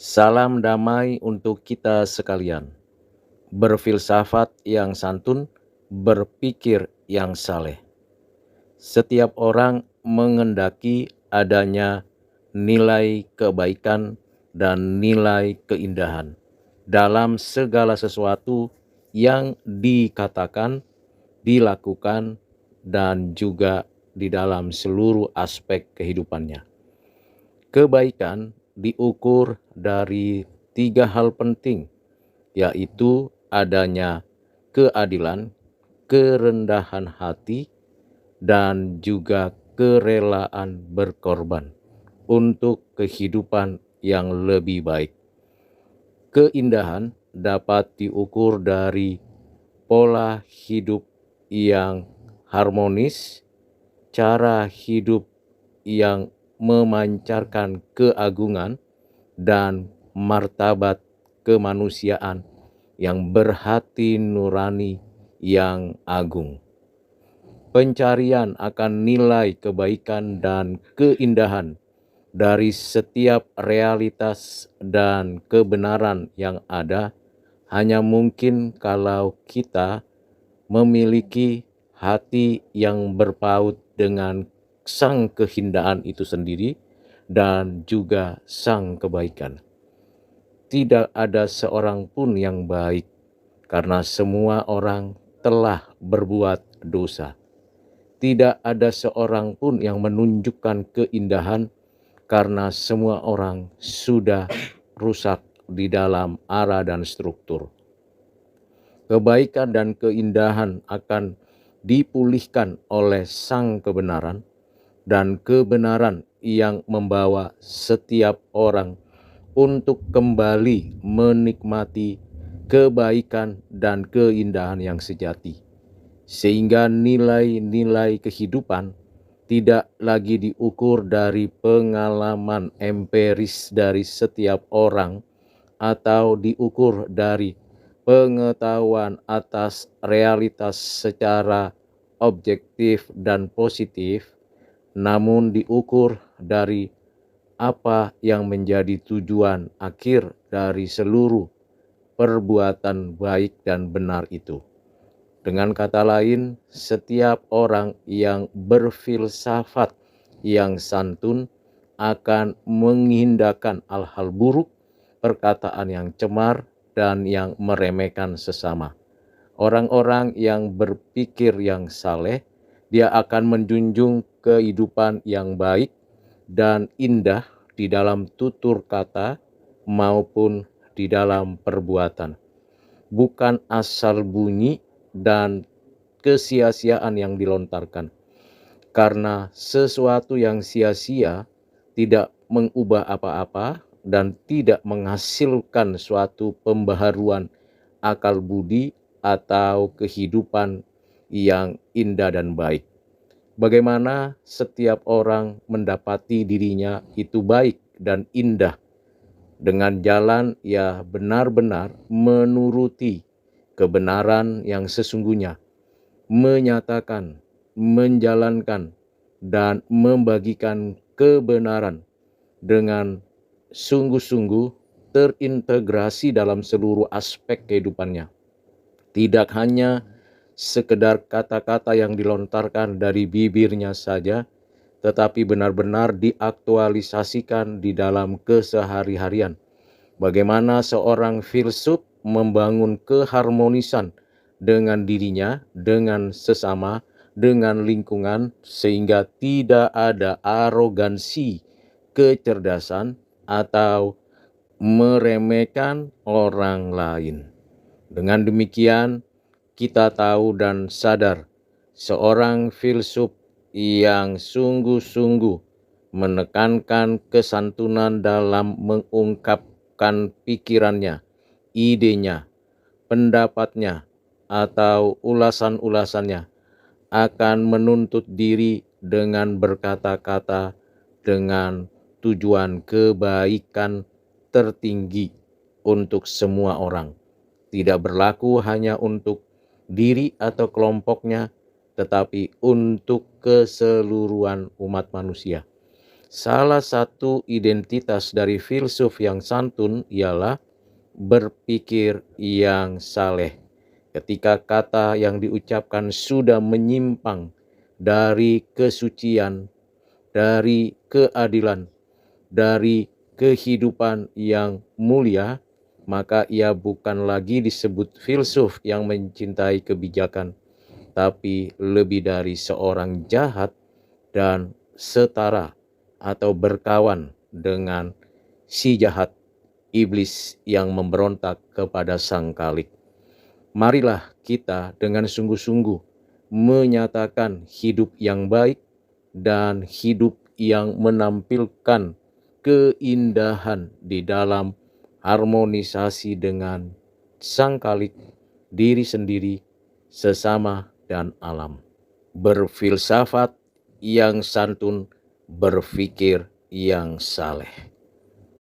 Salam damai untuk kita sekalian. Berfilsafat yang santun, berpikir yang saleh. Setiap orang mengendaki adanya nilai kebaikan dan nilai keindahan dalam segala sesuatu yang dikatakan, dilakukan, dan juga di dalam seluruh aspek kehidupannya. Kebaikan diukur dari 3 hal penting, yaitu adanya keadilan, kerendahan hati, dan juga kerelaan berkorban untuk kehidupan yang lebih baik. Keindahan dapat diukur dari pola hidup yang harmonis, cara hidup yang memancarkan keagungan, dan martabat kemanusiaan yang berhati nurani yang agung. Pencarian akan nilai kebaikan dan keindahan dari setiap realitas dan kebenaran yang ada hanya mungkin kalau kita memiliki hati yang berpaut dengan sang keindahan itu sendiri dan juga sang kebaikan. Tidak ada seorang pun yang baik, karena semua orang telah berbuat dosa. Tidak ada seorang pun yang menunjukkan keindahan, karena semua orang sudah rusak di dalam arah dan struktur. Kebaikan dan keindahan akan dipulihkan oleh sang kebenaran, dan kebenaran yang membawa setiap orang untuk kembali menikmati kebaikan dan keindahan yang sejati. Sehingga nilai-nilai kehidupan tidak lagi diukur dari pengalaman empiris dari setiap orang atau diukur dari pengetahuan atas realitas secara objektif dan positif, namun diukur dari apa yang menjadi tujuan akhir dari seluruh perbuatan baik dan benar itu. Dengan kata lain, setiap orang yang berfilsafat yang santun akan menghindarkan hal-hal buruk, perkataan yang cemar, dan yang meremehkan sesama. Orang-orang yang berpikir yang saleh, dia akan menjunjung kehidupan yang baik dan indah di dalam tutur kata maupun di dalam perbuatan. Bukan asal bunyi dan kesia-siaan yang dilontarkan. Karena sesuatu yang sia-sia tidak mengubah apa-apa dan tidak menghasilkan suatu pembaharuan akal budi atau kehidupan yang indah dan baik. Bagaimana setiap orang mendapati dirinya itu baik dan indah dengan jalan ia benar-benar menuruti kebenaran yang sesungguhnya, menyatakan, menjalankan, dan membagikan kebenaran dengan sungguh-sungguh terintegrasi dalam seluruh aspek kehidupannya. Tidak hanya sekedar kata-kata yang dilontarkan dari bibirnya saja, tetapi benar-benar diaktualisasikan di dalam kesehari-harian. Bagaimana seorang filsuf membangun keharmonisan dengan dirinya, dengan sesama, dengan lingkungan, sehingga tidak ada arogansi, kecerdasan, atau meremehkan orang lain. Dengan demikian, kita tahu dan sadar seorang filsuf yang sungguh-sungguh menekankan kesantunan dalam mengungkapkan pikirannya, idenya, pendapatnya, atau ulasan-ulasannya akan menuntut diri dengan berkata-kata dengan tujuan kebaikan tertinggi untuk semua orang. Tidak berlaku hanya untuk diri atau kelompoknya, tetapi untuk keseluruhan umat manusia. Salah satu identitas dari filsuf yang santun ialah berpikir yang saleh. Ketika kata yang diucapkan sudah menyimpang dari kesucian, dari keadilan, dari kehidupan yang mulia, maka ia bukan lagi disebut filsuf yang mencintai kebijakan, tapi lebih dari seorang jahat dan setara atau berkawan dengan si jahat, iblis yang memberontak kepada Sang Khalik. Marilah kita dengan sungguh-sungguh menyatakan hidup yang baik dan hidup yang menampilkan keindahan di dalam harmonisasi dengan Sang Khalik, diri sendiri, sesama, dan alam. Berfilsafat yang santun, berpikir yang saleh.